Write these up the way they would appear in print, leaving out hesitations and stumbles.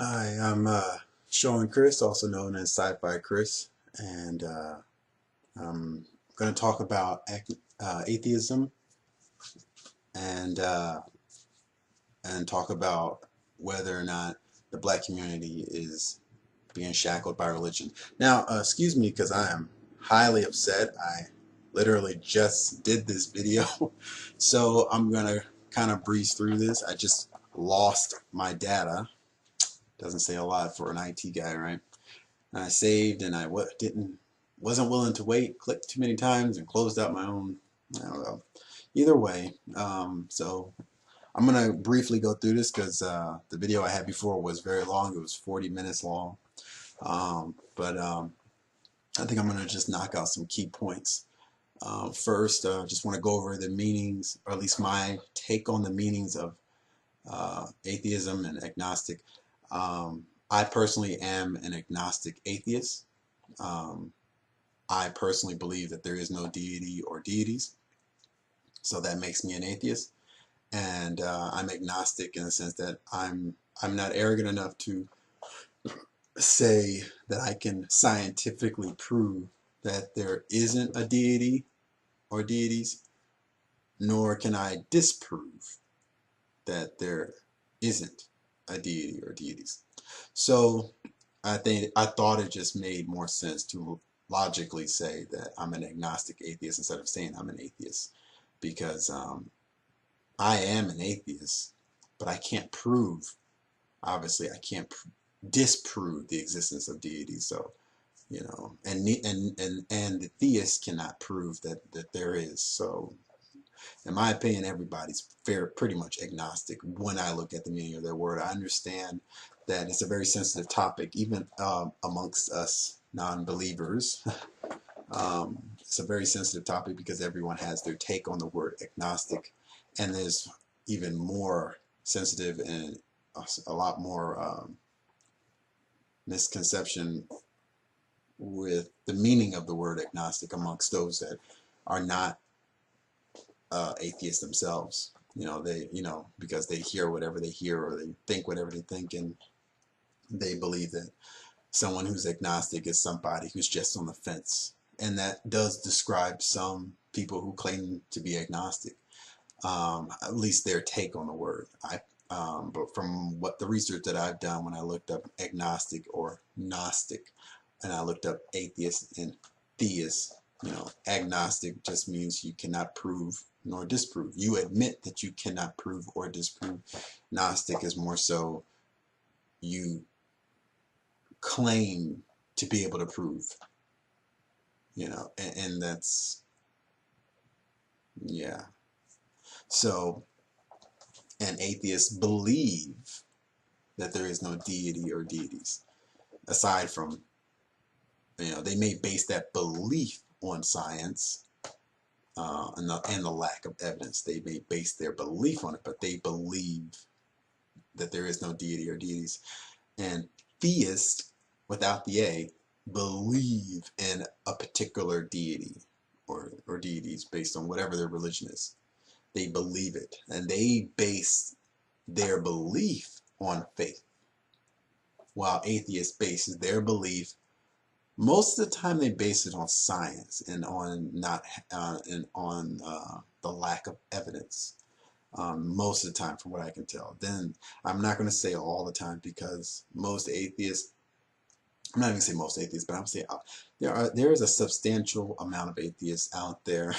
Hi, I'm Sean Chris, also known as Sci-Fi Chris, and I'm going to talk about atheism and uh, and talk about whether or not the black community is being shackled by religion. Now, excuse me because I am highly upset. I literally just did this video, so I'm going to kind of breeze through this. I just lost my data. Doesn't say a lot for an IT guy, right? And I saved, and I wasn't willing to wait, clicked too many times, and closed out my own. I don't know. Either way, so I'm gonna briefly go through this because the video I had before was very long. It was 40 minutes long, but I think I'm gonna just knock out some key points. First, just want to go over the meanings, or at least my take on the meanings of atheism and agnostic. I personally am an agnostic atheist. Um, I personally believe that there is no deity or deities, so that makes me an atheist. And I'm agnostic in the sense that I'm not arrogant enough to say that I can scientifically prove that there isn't a deity or deities, nor can I disprove that there isn't a deity or deities. So I thought it just made more sense to logically say that I'm an agnostic atheist instead of saying I'm an atheist, because I am an atheist, but I can't prove. Obviously, I can't disprove the existence of deity. So and the theist cannot prove that there is. So in my opinion, everybody's pretty much agnostic when I look at the meaning of their word. I understand that it's a very sensitive topic, even amongst us non-believers. It's a very sensitive topic because everyone has their take on the word agnostic, and there's even more sensitive and a lot more misconception with the meaning of the word agnostic amongst those that are not atheists themselves. Because they hear whatever they hear or they think whatever they think, and they believe that someone who's agnostic is somebody who's just on the fence. And that does describe some people who claim to be agnostic, at least their take on the word. But from what the research that I've done when I looked up agnostic or gnostic, and I looked up atheist and theist, agnostic just means you cannot prove nor disprove. You admit that you cannot prove or disprove. Gnostic is more so you claim to be able to prove, and that's, yeah. So, and atheists believe that there is no deity or deities, aside from, they may base that belief on science, and the lack of evidence. They may base their belief on it, but they believe that there is no deity or deities. And theists, without the A, believe in a particular deity or deities based on whatever their religion is. They believe it, and they base their belief on faith, while atheists bases their belief, most of the time they base it on science and on not and on the lack of evidence. Most of the time, from what I can tell. Then I'm not going to say all the time, because most atheists, I'm not even going to say most atheists, but I'm saying there is a substantial amount of atheists out there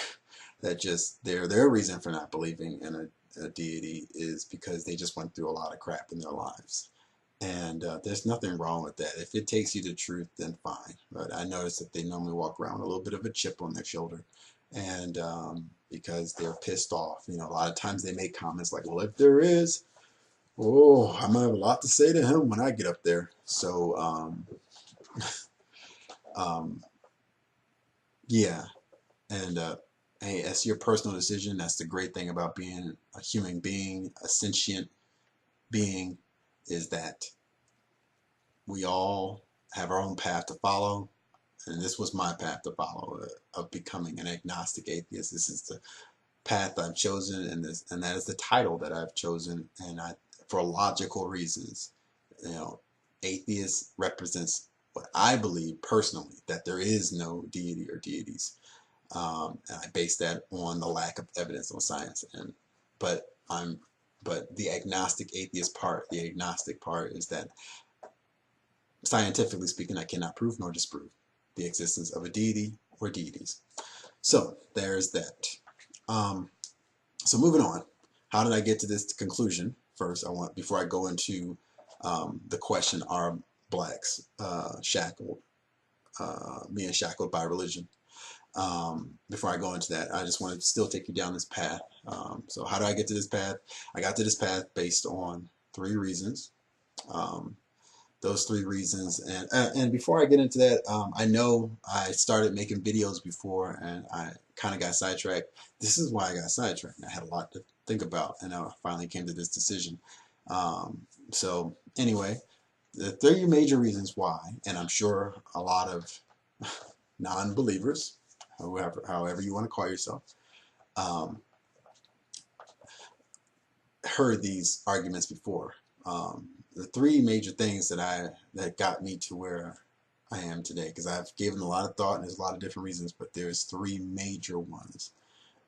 that just their reason for not believing in a deity is because they just went through a lot of crap in their lives. And there's nothing wrong with that. If it takes you to truth, then fine. But I notice that they normally walk around with a little bit of a chip on their shoulder, and because they're pissed off. A lot of times they make comments like, "Well, if there is, oh, I'm gonna have a lot to say to him when I get up there." So, um, yeah, and hey, that's your personal decision. That's the great thing about being a human being, a sentient being, is that we all have our own path to follow. And this was my path to follow, of becoming an agnostic atheist. This is the path I've chosen, and that is the title that I've chosen, and for logical reasons. Atheist represents what I believe personally, that there is no deity or deities. And I base that on the lack of evidence on science. But the agnostic atheist part, the agnostic part is that scientifically speaking, I cannot prove nor disprove the existence of a deity or deities. So there's that. So moving on, how did I get to this conclusion? First, before I go into the question, are blacks shackled, being shackled by religion? Before I go into that, I just want to still take you down this path. So how do I get to this path? I got to this path based on 3 reasons. Those 3 reasons, and before I get into that, I know I started making videos before and I kind of got sidetracked. This is why I got sidetracked. I had a lot to think about, and I finally came to this decision. So anyway, the 3 major reasons why, and I'm sure a lot of non-believers, however you want to call yourself, heard these arguments before. The 3 major things that got me to where I am today, because I've given a lot of thought and there's a lot of different reasons, but there's 3 major ones.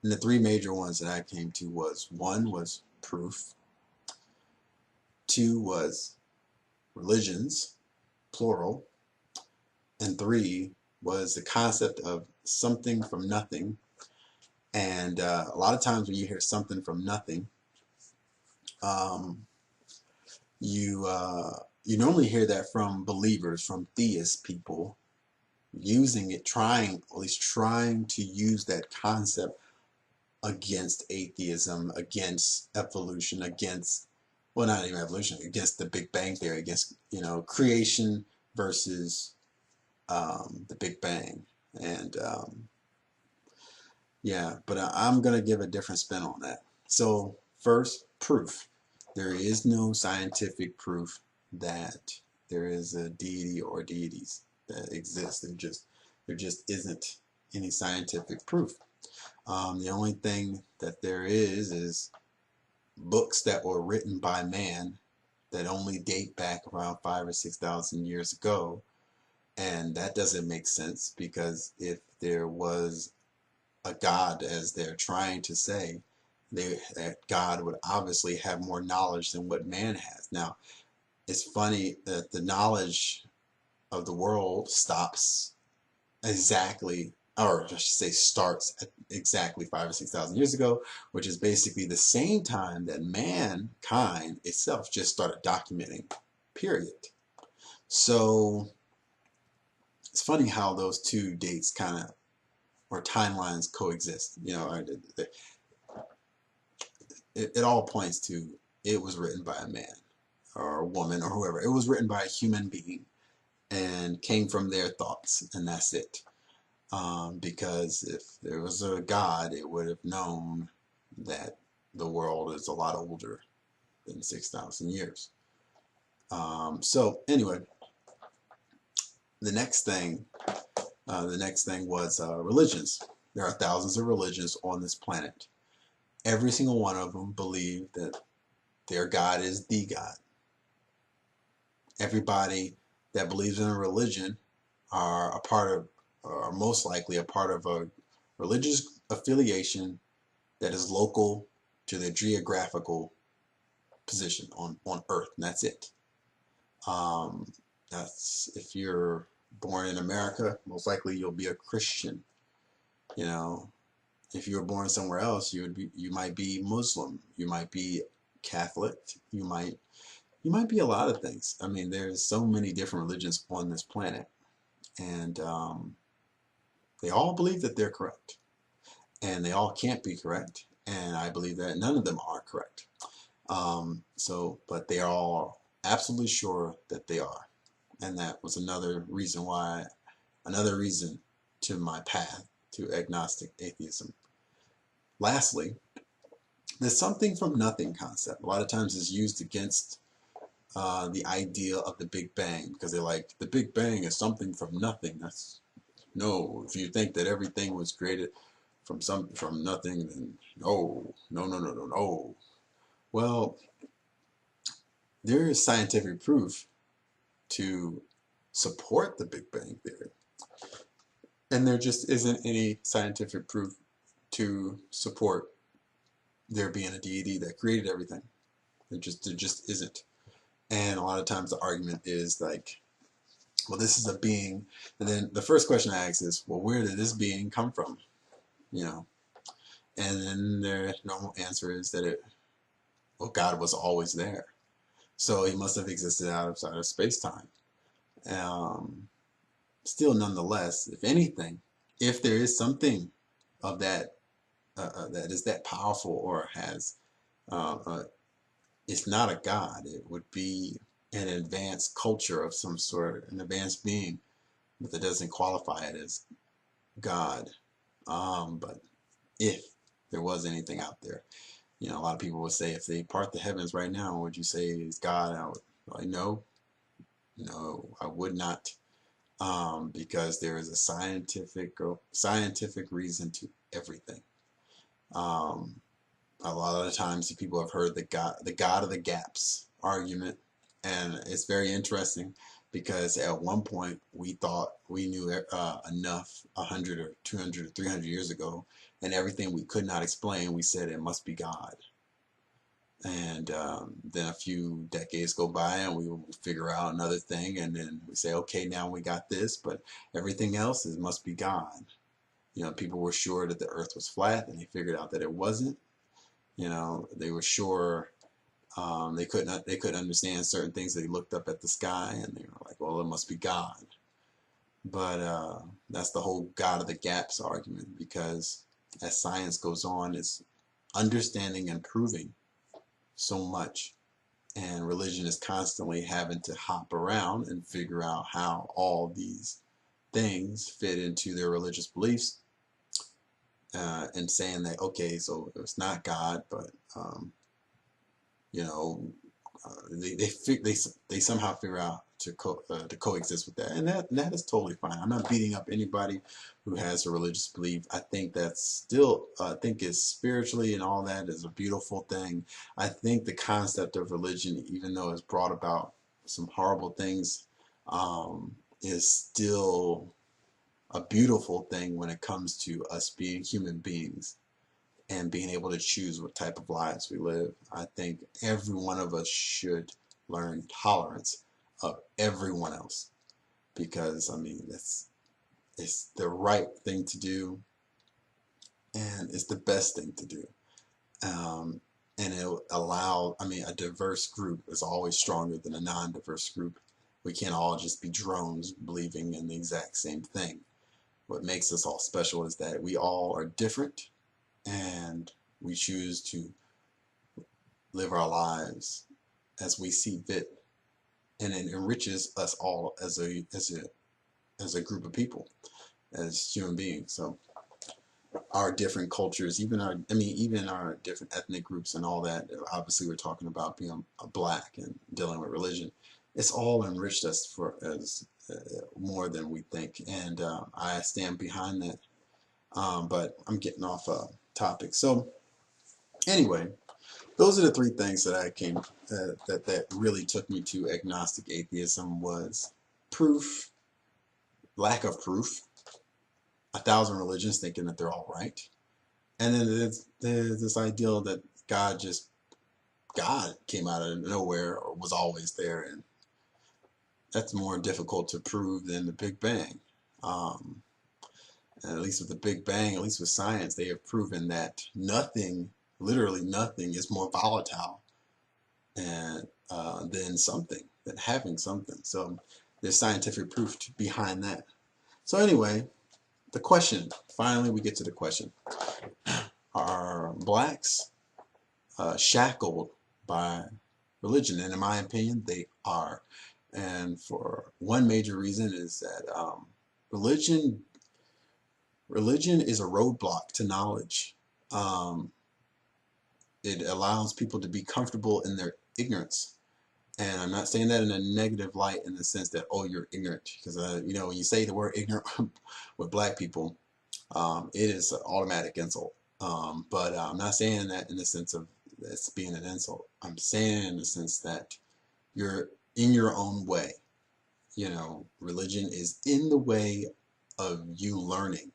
And the 3 major ones that I came to was, 1 was proof, 2 was religions, plural, and 3 was the concept of something from nothing. And a lot of times when you hear something from nothing, you normally hear that from believers, from theist people, using it, at least trying to use that concept against atheism, against evolution, against, well, not even evolution, against the Big Bang theory, against, creation versus the Big Bang. And yeah, but I'm going to give a different spin on that. So first, proof. There is no scientific proof that there is a deity or deities that exist. There just isn't any scientific proof. The only thing that there is books that were written by man that only date back around 5,000 or 6,000 years ago, and that doesn't make sense, because if there was a God, as they're trying to say, that God would obviously have more knowledge than what man has. Now, it's funny that the knowledge of the world stops exactly, or I should say starts at exactly 5,000 or 6,000 years ago, which is basically the same time that mankind itself just started documenting, period. So it's funny how those 2 dates kind of, or timelines, coexist. It all points to, it was written by a man or a woman or whoever. It was written by a human being and came from their thoughts, and that's it. Because if there was a God, it would have known that the world is a lot older than 6,000 years. So anyway, the next thing was religions. There are thousands of religions on this planet. Every single one of them believe that their God is the God. Everybody that believes in a religion are most likely a part of a religious affiliation that is local to their geographical position on Earth, and that's it. That's, if you're born in America, most likely you'll be a Christian. If you were born somewhere else, you might be Muslim, you might be Catholic, you might be a lot of things. I mean, there's so many different religions on this planet, and they all believe that they're correct, and they all can't be correct, and I believe that none of them are correct. But they are all absolutely sure that they are, and that was another reason to my path to agnostic atheism. Lastly, the something from nothing concept. A lot of times is used against the idea of the Big Bang, because they're like, the Big Bang is something from nothing. No, if you think that everything was created from nothing, then no. Well, there is scientific proof to support the Big Bang Theory. And there just isn't any scientific proof to support there being a deity that created everything. There just isn't. And a lot of times the argument is like, well, this is a being. And then the first question I ask is, well, where did this being come from? You know, and then their normal answer is that God was always there. So he must have existed outside of space-time. Still, nonetheless, if anything, if there is something of that that is that powerful or has, it's not a God. It would be an advanced culture of some sort, an advanced being, but that doesn't qualify it as God. But if there was anything out there, you know, a lot of people would say, if they part the heavens right now, would you say it's God? I would like, no, I would not, because there is a scientific reason to everything. A lot of the times people have heard the God of the gaps argument, and it's very interesting because at one point we thought we knew enough 100 or 200 or 300 years ago, and everything we could not explain, we said it must be God. And then a few decades go by and we will figure out another thing, and then we say, okay, now we got this, but everything else must be God. You know, people were sure that the earth was flat, and they figured out that it wasn't. You know, they were sure they couldn't understand certain things. They looked up at the sky and they were like, well, it must be God. But that's the whole God of the gaps argument, because as science goes on, it's understanding and proving so much, and religion is constantly having to hop around and figure out how all these things fit into their religious beliefs, and saying that, okay, so it's not God, but you know, they somehow figure out to coexist with that, and that is totally fine. I'm not beating up anybody who has a religious belief. I think that's still, I think it's spiritually and all that is a beautiful thing. I think the concept of religion, even though it's brought about some horrible things, is still a beautiful thing when it comes to us being human beings and being able to choose what type of lives we live. I think every one of us should learn tolerance of everyone else, because I mean, it's the right thing to do, and it's the best thing to do. And it'll allow, I mean, a diverse group is always stronger than a non-diverse group. We can't all just be drones believing in the exact same thing. What makes us all special is that we all are different, and we choose to live our lives as we see fit, and it enriches us all as a group of people, as human beings. So our different cultures, even our different ethnic groups and all that, obviously we're talking about being black and dealing with religion, it's all enriched us for as more than we think, and I stand behind that. But I'm getting off topic. So anyway, those are the three things that I came that really took me to agnostic atheism: was proof, lack of proof, 1,000 religions thinking that they're all right, and then there's this ideal that God came out of nowhere or was always there, and that's more difficult to prove than the Big Bang. And at least with the Big Bang, at least with science, they have proven that nothing, literally nothing, is more volatile and than something, than having something. So there's scientific proof behind that. So anyway, the question, finally we get to the question. Are blacks shackled by religion? And in my opinion, they are. And for one major reason is that religion is a roadblock to knowledge. It allows people to be comfortable in their ignorance. And I'm not saying that in a negative light, in the sense that, oh, you're ignorant. Because, you know, when you say the word ignorant with black people, it is an automatic insult. But I'm not saying that in the sense of it's being an insult. I'm saying in the sense that you're in your own way. you know, religion is in the way of you learning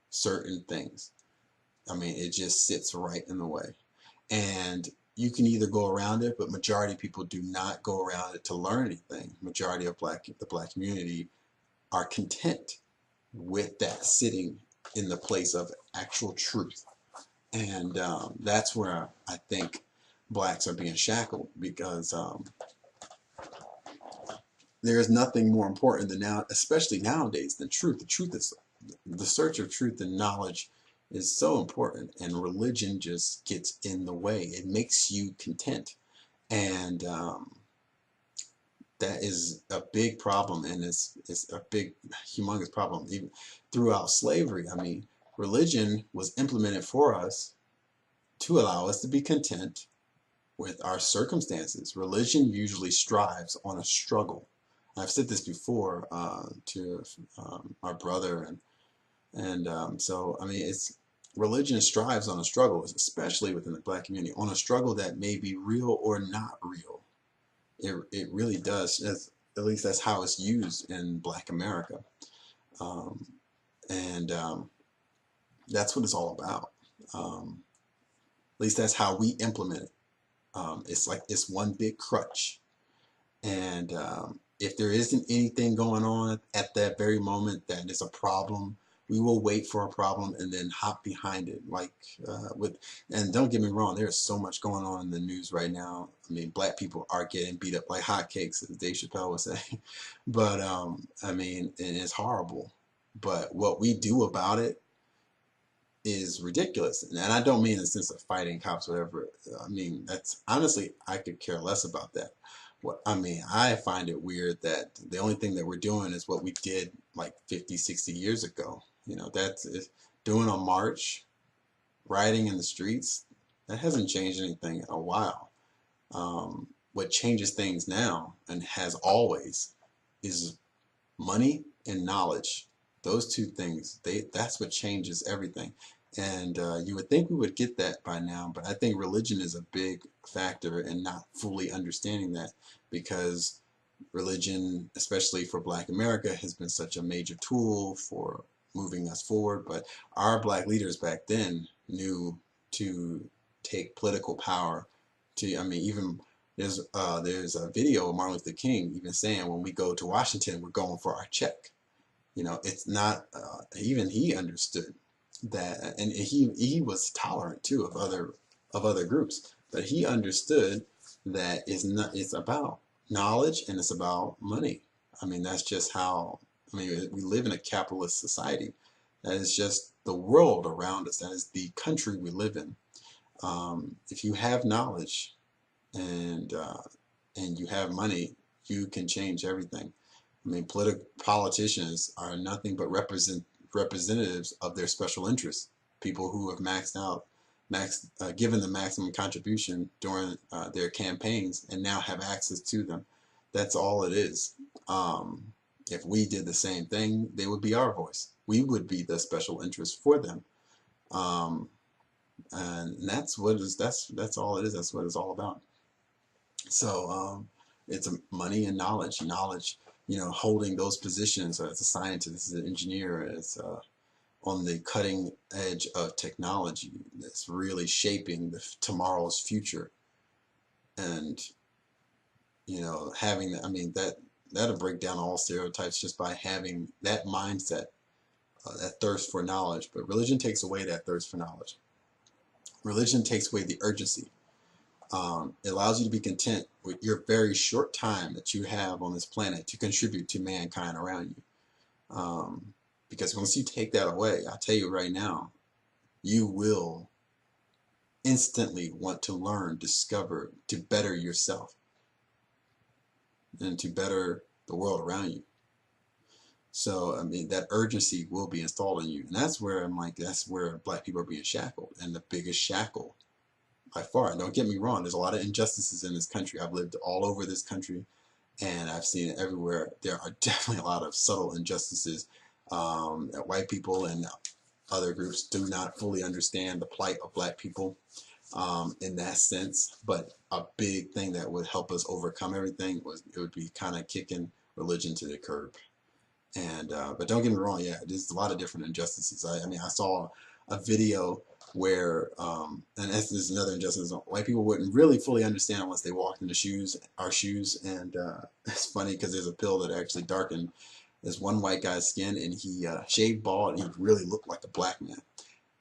certain things. I mean, it just sits right in the way. And you can either go around it, but majority of people do not go around it to learn anything. Majority of the black community are content with that sitting in the place of actual truth. And that's where I think blacks are being shackled, because there is nothing more important than now, especially nowadays, than truth. The truth is, the search of truth and knowledge is so important, and religion just gets in the way. It makes you content, and that is a big problem, and it's a big, humongous problem. Even throughout slavery, I mean, religion was implemented for us to allow us to be content with our circumstances. Religion usually strives on a struggle. I've said this before to our brother, and so I mean, it's religion strives on a struggle, especially within the black community, on a struggle that may be real or not real. It really does. At least that's how it's used in Black America, um, and that's what it's all about. At least that's how we implement it. It's like it's one big crutch. And if there isn't anything going on at that very moment that is a problem, we will wait for a problem and then hop behind it. Like and don't get me wrong, there's so much going on in the news right now. I mean, black people are getting beat up like hotcakes, as Dave Chappelle would say. But I mean, and it's horrible. But what we do about it is ridiculous. And I don't mean in the sense of fighting cops, whatever. I mean, that's honestly, I could care less about that. What I mean, I find it weird that the only thing that we're doing is what we did like 50, 60 years ago. You know, that's doing a march, rioting in the streets. That hasn't changed anything in a while. What changes things now, and has always, is money and knowledge. Those two things, that's what changes everything. And you would think we would get that by now, but I think religion is a big factor in not fully understanding that, because religion, especially for Black America, has been such a major tool for moving us forward. But our black leaders back then knew to take political power to, I mean, even there's a video of Martin Luther King even saying, when we go to Washington, we're going for our check. You know, it's not, even he understood that, and he was tolerant too of other groups, but he understood that it's about knowledge and it's about money. I mean, that's just how, I mean, we live in a capitalist society. That is just the world around us. That is the country we live in. If you have knowledge and you have money, you can change everything. I mean, politicians are nothing but representatives of their special interests. People who have given the maximum contribution during their campaigns and now have access to them. That's all it is. If we did the same thing, they would be our voice. We would be the special interest for them. And that's all it is. That's what it's all about. So it's money and knowledge. Knowledge, you know, holding those positions as a scientist, as an engineer, as on the cutting edge of technology that's really shaping tomorrow's future. And you know, having, I mean, that'll break down all stereotypes just by having that mindset, that thirst for knowledge. But religion takes away that thirst for knowledge. Religion takes away the urgency. It allows you to be content with your very short time that you have on this planet to contribute to mankind around you. Because once you take that away, I tell you right now, you will instantly want to learn, discover, to better yourself and to better the world around you. So, I mean, that urgency will be installed in you. And that's where I'm like, that's where black people are being shackled. And the biggest shackle by far, and don't get me wrong, there's a lot of injustices in this country. I've lived all over this country and I've seen it everywhere. There are definitely a lot of subtle injustices that white people and other groups do not fully understand the plight of black people in that sense. But a big thing that would help us overcome everything it would be kind of kicking religion to the curb. And but don't get me wrong, yeah, there's a lot of different injustices. I mean, I saw a video where, and this is another injustice. White people wouldn't really fully understand unless they walked in the shoes, our shoes. And it's funny because there's a pill that actually darkened this one white guy's skin, and he shaved bald, and he really looked like a black man.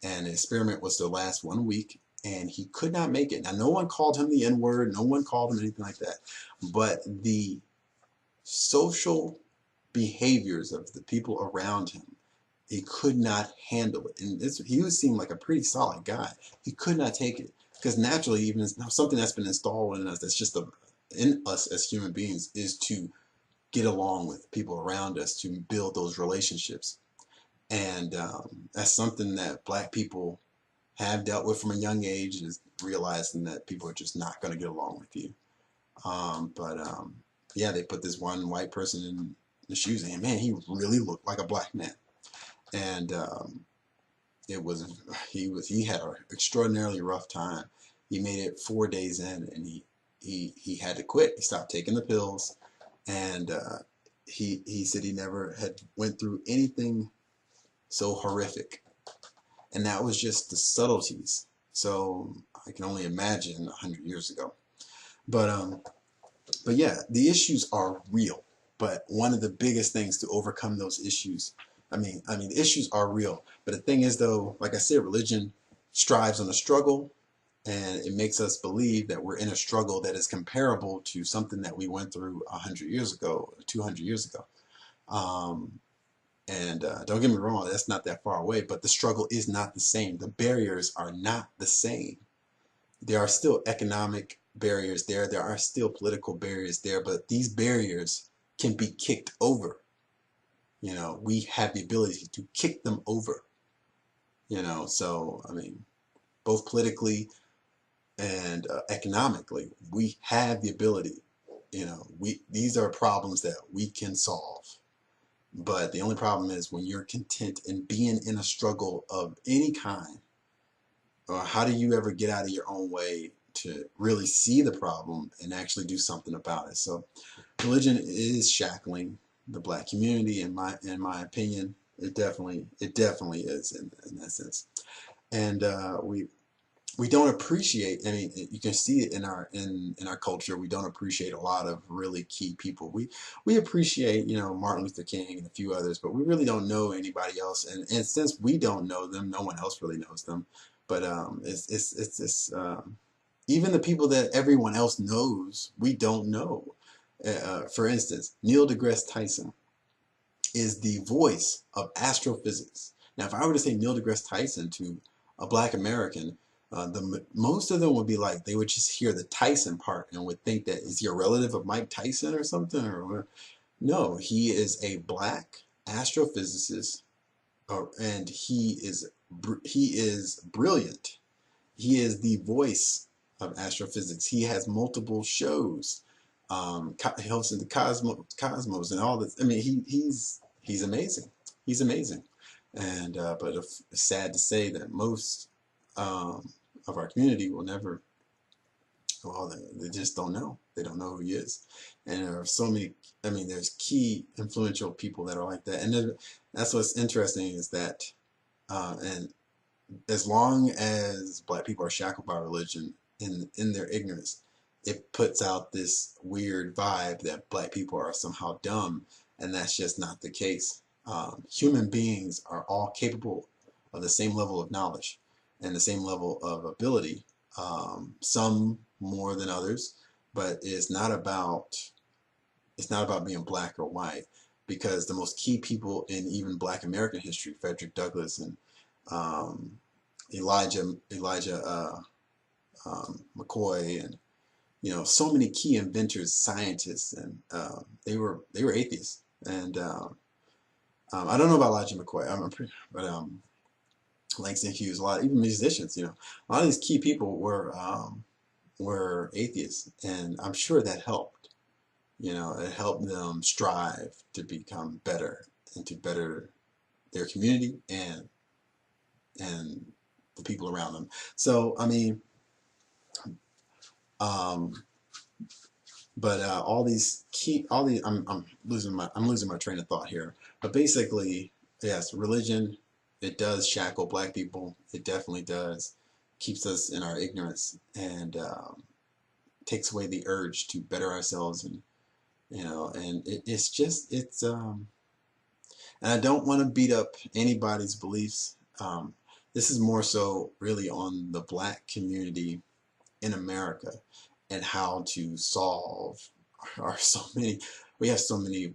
And the experiment was to last 1 week, and he could not make it. Now, no one called him the N-word, no one called him anything like that, but the social behaviors of the people around him, he could not handle it. And he seemed like a pretty solid guy. He could not take it because naturally, even something that's been installed in us, that's just in us as human beings, is to get along with people around us, to build those relationships. And that's something that black people have dealt with from a young age, is realizing that people are just not going to get along with you. Yeah, they put this one white person in the shoes, and man, he really looked like a black man. And he had an extraordinarily rough time. He made it 4 days in, and he had to quit. He stopped taking the pills, and he said he never had went through anything so horrific. And that was just the subtleties. So I can only imagine 100 years ago. But yeah, the issues are real. But one of the biggest things to overcome those issues, I mean, the issues are real. But the thing is, though, like I said, religion strives on a struggle, and it makes us believe that we're in a struggle that is comparable to something that we went through 100 years ago, 200 years ago. Don't get me wrong, that's not that far away, but the struggle is not the same. The barriers are not the same. There are still economic barriers there. There are still political barriers there, but these barriers can be kicked over. You know, we have the ability to kick them over. You know, so, I mean, both politically and economically, we have the ability. You know, these are problems that we can solve. But the only problem is when you're content in being in a struggle of any kind, or how do you ever get out of your own way to really see the problem and actually do something about it? So religion is shackling the black community, in my opinion. It definitely is in that sense. And we don't appreciate, I mean, you can see it in our culture. We don't appreciate a lot of really key people. We appreciate, you know, Martin Luther King and a few others, but we really don't know anybody else. And since we don't know them, no one else really knows them. But even the people that everyone else knows, we don't know. For instance, Neil deGrasse Tyson is the voice of astrophysics. Now, if I were to say Neil deGrasse Tyson to a black American, most of them would be like, they would just hear the Tyson part and would think that, is he a relative of Mike Tyson or something? Or no, he is a black astrophysicist, and he is brilliant. He is the voice of astrophysics. He has multiple shows. He hosts the Cosmos and all this. I mean, he's amazing. He's amazing. And but it's sad to say that most of our community will never, well, they just don't know. They don't know who he is. And there are so many, I mean, there's key influential people that are like that. And that's what's interesting, is that, and as long as black people are shackled by religion in their ignorance, it puts out this weird vibe that black people are somehow dumb, and that's just not the case. Human beings are all capable of the same level of knowledge and the same level of ability, some more than others, but it's not about being black or white, because the most key people in even black American history, Frederick Douglass and Elijah McCoy, and you know, so many key inventors, scientists, and they were atheists. And I don't know about Elijah McCoy, but Langston Hughes, a lot, even musicians, you know, a lot of these key people were atheists, and I'm sure that helped. You know, it helped them strive to become better and to better their community and the people around them. So, I mean, But I'm losing my train of thought here. But basically, yes, religion, it does shackle black people. It definitely does. Keeps us in our ignorance and takes away the urge to better ourselves, and and and I don't want to beat up anybody's beliefs. This is more so really on the black community in America and how to solve our we have so many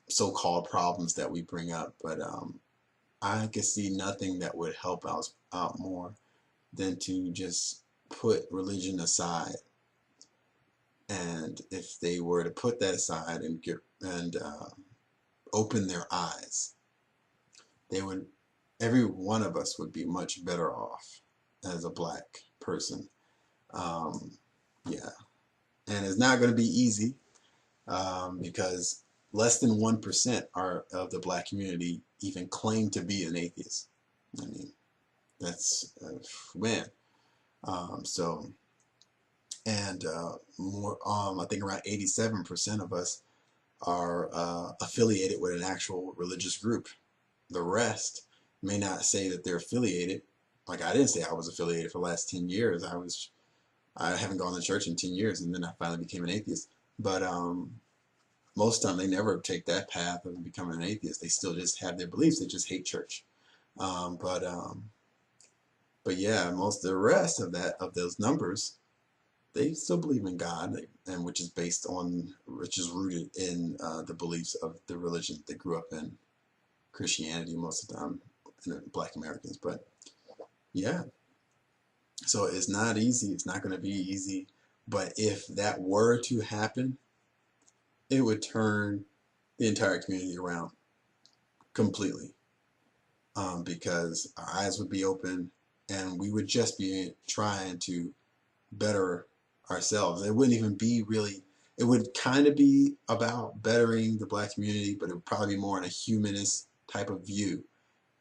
so-called problems that we bring up, but I could see nothing that would help us out more than to just put religion aside. And if they were to put that aside and open their eyes, they would every one of us would be much better off as a black person. Um, yeah, and it's not going to be easy because less than 1% of the black community even claim to be an atheist. I mean, that's man. So, and more, I think around 87% of us are affiliated with an actual religious group. The rest may not say that they're affiliated. Like I didn't say I was affiliated for the last 10 years. I haven't gone to church in 10 years, and then I finally became an atheist. But most of the time they never take that path of becoming an atheist. They still just have their beliefs. They just hate church. Um, but um, but yeah, most of the rest of those numbers, they still believe in God, and which is rooted in the beliefs of the religion they grew up in, Christianity most of the time, and Black Americans. But yeah, so it's not easy. It's not going to be easy. But if that were to happen, it would turn the entire community around completely, because our eyes would be open and we would just be trying to better ourselves. It wouldn't even be really, it would kind of be about bettering the black community, but it would probably be more in a humanist type of view,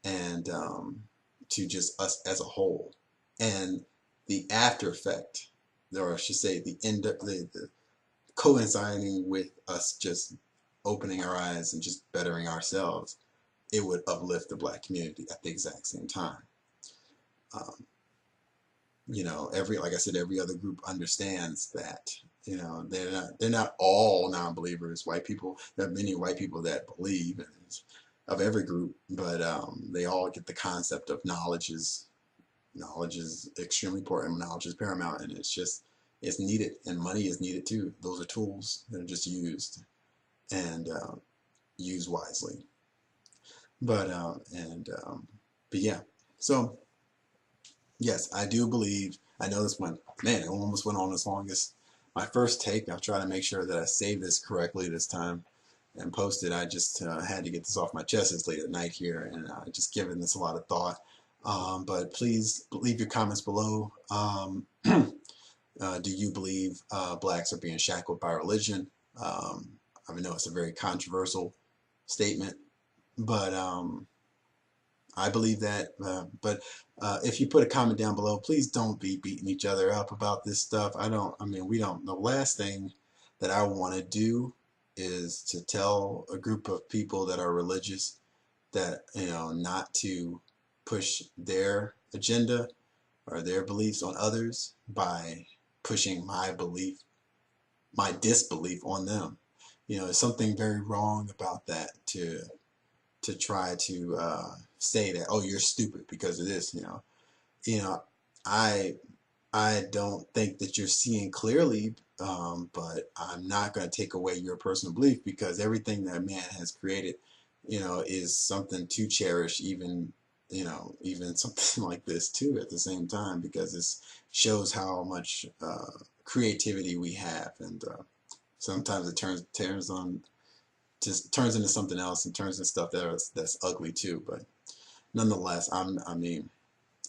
and to just us as a whole. And the after effect, or I should say the coinciding with us just opening our eyes and just bettering ourselves, it would uplift the black community at the exact same time. Um, like I said, every other group understands that. They're not all non-believers. White people, there are many white people that believe, of every group, but they all get the concept of knowledge is extremely important. Knowledge is paramount, and it's needed, and money is needed too. Those are tools that are just used, and used wisely. But yeah, so yes, I do believe. I know this one, man, it almost went on as long as my first take. I'll try to make sure that I save this correctly this time and post it. I just had to get this off my chest. It's late at night here, and just giving this a lot of thought. But please leave your comments below. Do you believe blacks are being shackled by religion? I know it's a very controversial statement, but I believe that. But if you put a comment down below, please don't be beating each other up about this stuff. We don't. The last thing that I want to do is to tell a group of people that are religious that, not to push their agenda or their beliefs on others by pushing my disbelief on them. There's something very wrong about that, to try to say that, oh, you're stupid because of this. You know, I I don't think that you're seeing clearly, but I'm not going to take away your personal belief, because everything that man has created, is something to cherish, even something like this too at the same time, because it shows how much creativity we have, and sometimes it turns into something else, and turns into stuff that's ugly too. But nonetheless, I mean,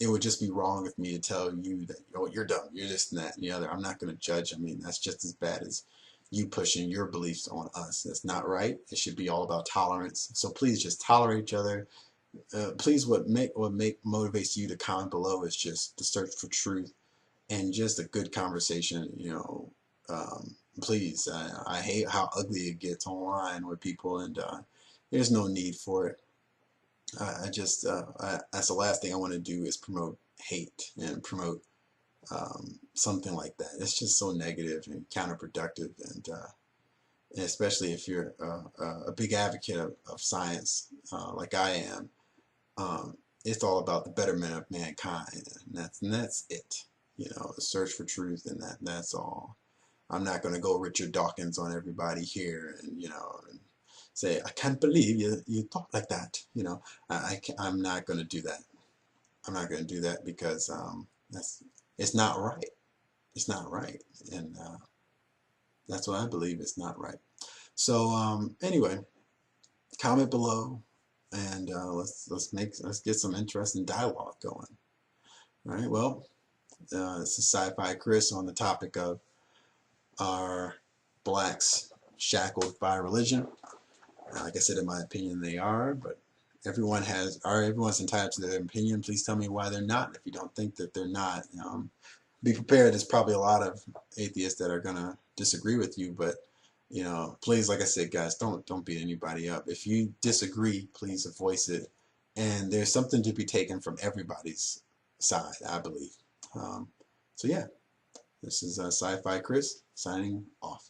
it would just be wrong of me to tell you that, oh, you're dumb, you're this and that and the other. I'm not going to judge. That's just as bad as you pushing your beliefs on us. That's not right. It should be all about tolerance. So please just tolerate each other. Please, what motivates you to comment below is just the search for truth and just a good conversation, Please, I hate how ugly it gets online with people, and there's no need for it. I just that's the last thing I want to do is promote hate and promote something like that. It's just so negative and counterproductive, and especially if you're a big advocate of science like I am. It's all about the betterment of mankind, and that's it. You know, the search for truth, and that's all. I'm not going to go Richard Dawkins on everybody here, and and say I can't believe you thought like that. I'm not going to do that. I'm not going to do that because that's it's not right. It's not right, and that's what I believe. It's not right. So anyway, comment below, and let's get some interesting dialogue going. All right. Well, this is Sci-Fi Chris on the topic of are blacks shackled by religion? Like I said, in my opinion, they are, but everyone's entitled to their opinion. Please tell me why they're not. If you don't think that they're not, be prepared. There's probably a lot of atheists that are gonna disagree with you, but please, like I said, guys, don't beat anybody up. If you disagree, please voice it. And there's something to be taken from everybody's side, I believe. So yeah, this is Sci-Fi Chris signing off.